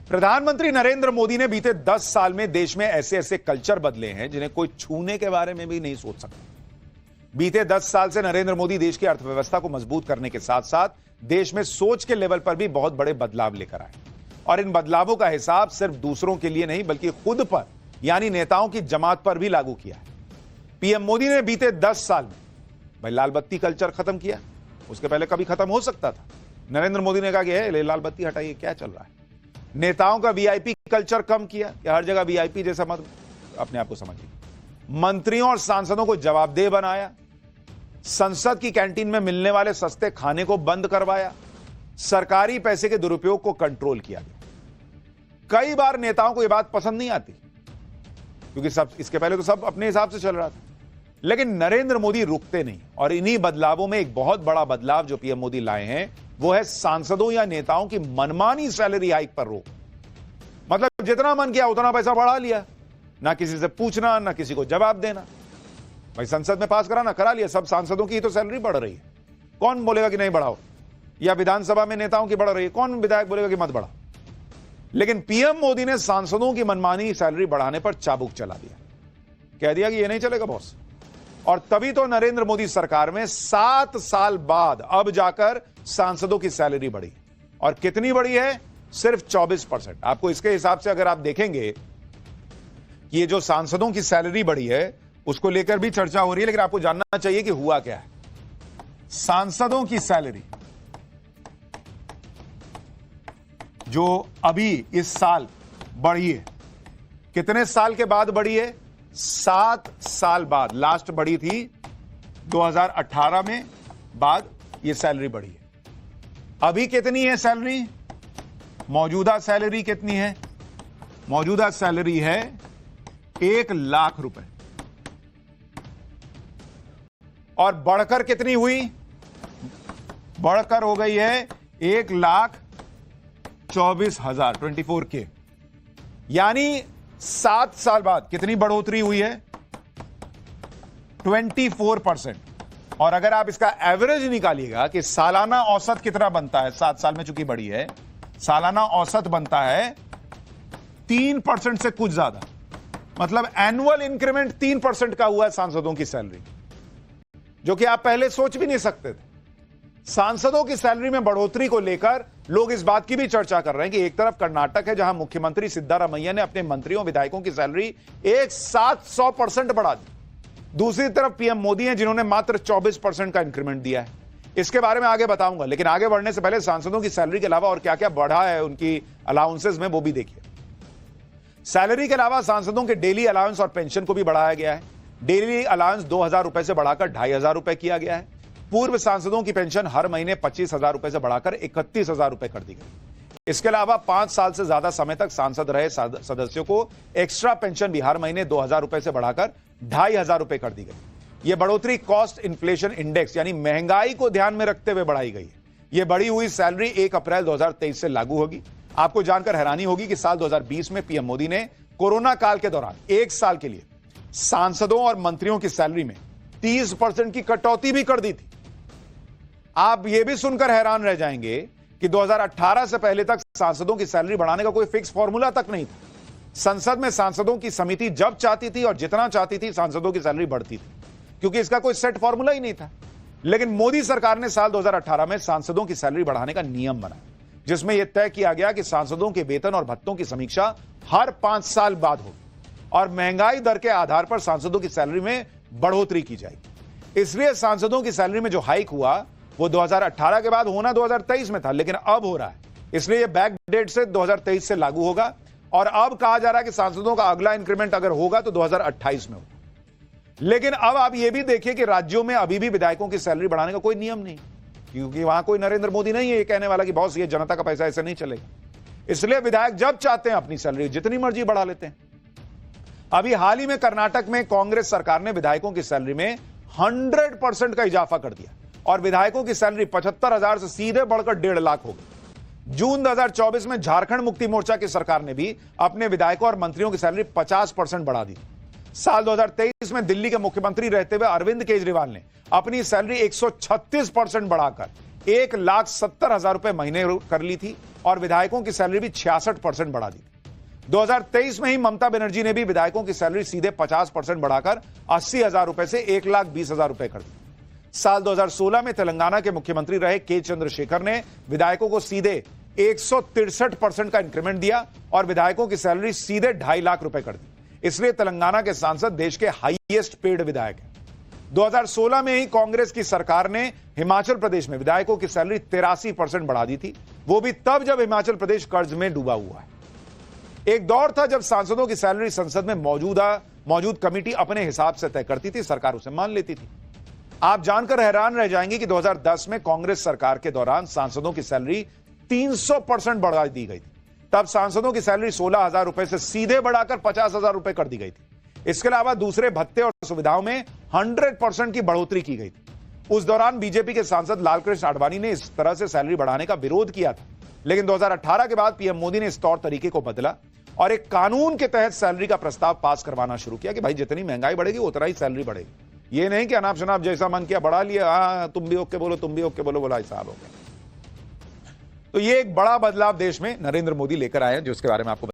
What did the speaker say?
प्रधानमंत्री नरेंद्र मोदी ने बीते 10 साल में देश में ऐसे ऐसे कल्चर बदले हैं जिन्हें कोई छूने के बारे में भी नहीं सोच सकता। बीते 10 साल से नरेंद्र मोदी देश की अर्थव्यवस्था को मजबूत करने के साथ साथ देश में सोच के लेवल पर भी बहुत बड़े बदलाव लेकर आए और इन बदलावों का हिसाब सिर्फ दूसरों के लिए नहीं बल्कि खुद पर यानी नेताओं की जमात पर भी लागू किया है। पीएम मोदी ने बीते 10 साल में भाई लाल बत्ती कल्चर खत्म किया, उसके पहले कभी खत्म हो सकता था। नरेंद्र मोदी ने कहा कि लाल बत्ती हटाइए, क्या चल रहा है। नेताओं का वीआईपी कल्चर कम किया कि हर जगह वीआईपी जैसा मत अपने आप को समझिए। मंत्रियों और सांसदों को जवाबदेह बनाया, संसद की कैंटीन में मिलने वाले सस्ते खाने को बंद करवाया, सरकारी पैसे के दुरुपयोग को कंट्रोल किया गया। कई बार नेताओं को यह बात पसंद नहीं आती क्योंकि सब इसके पहले तो सब अपने हिसाब से चल रहा था, लेकिन नरेंद्र मोदी रुकते नहीं और इन्हीं बदलावों में एक बहुत बड़ा बदलाव जो पीएम मोदी लाए हैं वो है सांसदों या नेताओं की मनमानी सैलरी हाइक पर रोक। मतलब जितना मन किया उतना पैसा बढ़ा लिया, ना किसी से पूछना ना किसी को जवाब देना। भाई संसद में पास कराना करा लिया, सब सांसदों की तो सैलरी बढ़ रही है, कौन बोलेगा कि नहीं बढ़ाओ। या विधानसभा में नेताओं की बढ़ रही है, कौन विधायक बोलेगा कि मत बढ़ाओ। लेकिन पीएम मोदी ने सांसदों की मनमानी सैलरी बढ़ाने पर चाबुक चला दिया, कह दिया कि यह नहीं चलेगा बॉस। और तभी तो नरेंद्र मोदी सरकार में 7 साल बाद अब जाकर सांसदों की सैलरी बढ़ी और कितनी बढ़ी है, सिर्फ 24%। आपको इसके हिसाब से अगर आप देखेंगे कि ये जो सांसदों की सैलरी बढ़ी है उसको लेकर भी चर्चा हो रही है, लेकिन आपको जानना चाहिए कि हुआ क्या है। सांसदों की सैलरी जो अभी इस साल बढ़ी है, कितने साल के बाद बढ़ी है, 7 साल बाद। लास्ट बढ़ी थी 2018 में, बाद ये सैलरी बढ़ी है। अभी कितनी है सैलरी, मौजूदा सैलरी कितनी है, मौजूदा सैलरी है 1 लाख रुपए और बढ़कर कितनी हुई, बढ़कर हो गई है 1,24,000 24K। यानी 7 साल बाद कितनी बढ़ोतरी हुई है, 24%। और अगर आप इसका एवरेज निकालिएगा कि सालाना औसत कितना बनता है, 7 साल में चूंकि बढ़ी है, सालाना औसत बनता है 3% से कुछ ज्यादा। मतलब एनुअल इंक्रीमेंट 3% का हुआ है सांसदों की सैलरी, जो कि आप पहले सोच भी नहीं सकते थे। सांसदों की सैलरी में बढ़ोतरी को लेकर लोग इस बात की भी चर्चा कर रहे हैं कि एक तरफ कर्नाटक है जहां मुख्यमंत्री सिद्धारमैया ने अपने मंत्रियों विधायकों की सैलरी एक साथ 100% बढ़ा दी, दूसरी तरफ पीएम मोदी हैं जिन्होंने मात्र 24% का इंक्रीमेंट दिया है। इसके बारे में आगे बताऊंगा, लेकिन आगे बढ़ने से पहले सांसदों की सैलरी के अलावा और क्या क्या बढ़ा है उनकी अलाउंसेस में, वो भी देखिए। सैलरी के अलावा सांसदों के डेली अलाउंस और पेंशन को भी बढ़ाया गया है। डेली अलाउंस 2,000 रुपए से बढ़ाकर 2,500 रुपए किया गया है। पूर्व सांसदों की पेंशन हर महीने 25,000 रुपए से बढ़ाकर 31,000 रुपए कर दी गई। इसके अलावा 5 साल से ज्यादा समय तक सांसद रहे सदस्यों को एक्स्ट्रा पेंशन भी हर महीने 2,000 रुपए से बढ़ाकर 2,500 रुपए कर दी गई। यह बढ़ोतरी कॉस्ट इन्फ्लेशन इंडेक्स यानी महंगाई को ध्यान में रखते हुए बढ़ाई गई है। यह बढ़ी हुई सैलरी 1 अप्रैल 2023 से लागू होगी। आपको जानकर हैरानी होगी कि साल 2020 में पीएम मोदी ने कोरोना काल के दौरान 1 साल के लिए सांसदों और मंत्रियों की सैलरी में 30% की कटौती भी कर दी थी। आप यह भी सुनकर हैरान रह जाएंगे कि 2018 से पहले तक सांसदों की सैलरी बढ़ाने का कोई फिक्स फॉर्मूला तक नहीं था। संसद में सांसदों की समिति जब चाहती थी और जितना चाहती थी सांसदों की सैलरी बढ़ती थी, क्योंकि इसका कोई सेट फॉर्मूला ही नहीं था। लेकिन मोदी सरकार ने साल 2018 में सांसदों की सैलरी बढ़ाने का नियम बनाया, जिसमें यह तय किया गया कि सांसदों के वेतन और भत्तों की समीक्षा हर 5 साल बाद होगी और महंगाई दर के आधार पर सांसदों की सैलरी में बढ़ोतरी की जाएगी। इसलिए सांसदों की सैलरी में जो हाइक हुआ वो 2018 के बाद होना 2023 में था, लेकिन अब हो रहा है। इसलिए यह बैक डेट से 2023 से लागू होगा और अब कहा जा रहा है कि सांसदों का अगला इंक्रीमेंट अगर होगा तो 2028 में होगा। लेकिन अब आप यह भी देखिए कि राज्यों में अभी भी विधायकों की सैलरी बढ़ाने का कोई नियम नहीं, क्योंकि वहां कोई नरेंद्र मोदी नहीं है ये कहने वाला कि बॉस ये जनता का पैसा ऐसे नहीं चलेगा। इसलिए विधायक जब चाहते हैं अपनी सैलरी जितनी मर्जी बढ़ा लेते हैं। अभी हाल ही में कर्नाटक में कांग्रेस सरकार ने विधायकों की सैलरी में 100% का इजाफा कर दिया और विधायकों की सैलरी 75,000 से सीधे बढ़कर 1.5 लाख हो गई। जून 2024 में झारखंड मुक्ति मोर्चा की सरकार ने भी अपने विधायकों और मंत्रियों की सैलरी 50% बढ़ा दी। साल 2023 में दिल्ली के मुख्यमंत्री रहते हुए अरविंद केजरीवाल ने अपनी सैलरी 136% बढ़ाकर 1,70,000 रुपए महीने कर ली थी और विधायकों की सैलरी भी 66% बढ़ा दी। 2023 में ही ममता बनर्जी ने भी विधायकों की सैलरी सीधे 50% बढ़ाकर 80,000 रुपए से 1,20,000 रुपए कर दी। साल 2016 में तेलंगाना के मुख्यमंत्री रहे के चंद्रशेखर ने विधायकों को सीधे 163% का इंक्रीमेंट दिया और विधायकों की सैलरी सीधे 2.5 लाख रुपए कर दी। इसलिए तेलंगाना के सांसद देश के हाईएस्ट पेड विधायक हैं। 2016 में ही कांग्रेस की सरकार ने हिमाचल प्रदेश में विधायकों की सैलरी 83% बढ़ा दी थी, वो भी तब जब हिमाचल प्रदेश कर्ज में डूबा हुआ है। एक दौर था जब सांसदों की सैलरी संसद में मौजूद कमेटी अपने हिसाब से तय करती थी, सरकार उसे मान लेती थी। आप जानकर हैरान रह जाएंगे कि 2010 में कांग्रेस सरकार के दौरान सांसदों की सैलरी 300% बढ़ा दी गई थी। तब सांसदों की सैलरी 16,000 रुपए से सीधे बढ़ाकर 50,000 रुपए कर दी गई थी। इसके अलावा दूसरे भत्ते और सुविधाओं में 100% की बढ़ोतरी की गई थी। उस दौरान बीजेपी के सांसद लालकृष्ण आडवाणी ने इस तरह से सैलरी बढ़ाने का विरोध किया था, लेकिन 2018 के बाद पीएम मोदी ने इस तौर तरीके को बदला और एक कानून के तहत सैलरी का प्रस्ताव पास करवाना शुरू किया कि भाई जितनी महंगाई बढ़ेगी उतना ही सैलरी बढ़ेगी। ये नहीं कि अनाप शनाप जैसा मन किया बढ़ा लिया, हाँ तुम भी ओके बोलो, तुम भी ओके बोलो, बोला हिसाब हो गया। तो ये एक बड़ा बदलाव देश में नरेंद्र मोदी लेकर आए हैं, जिसके बारे में आपको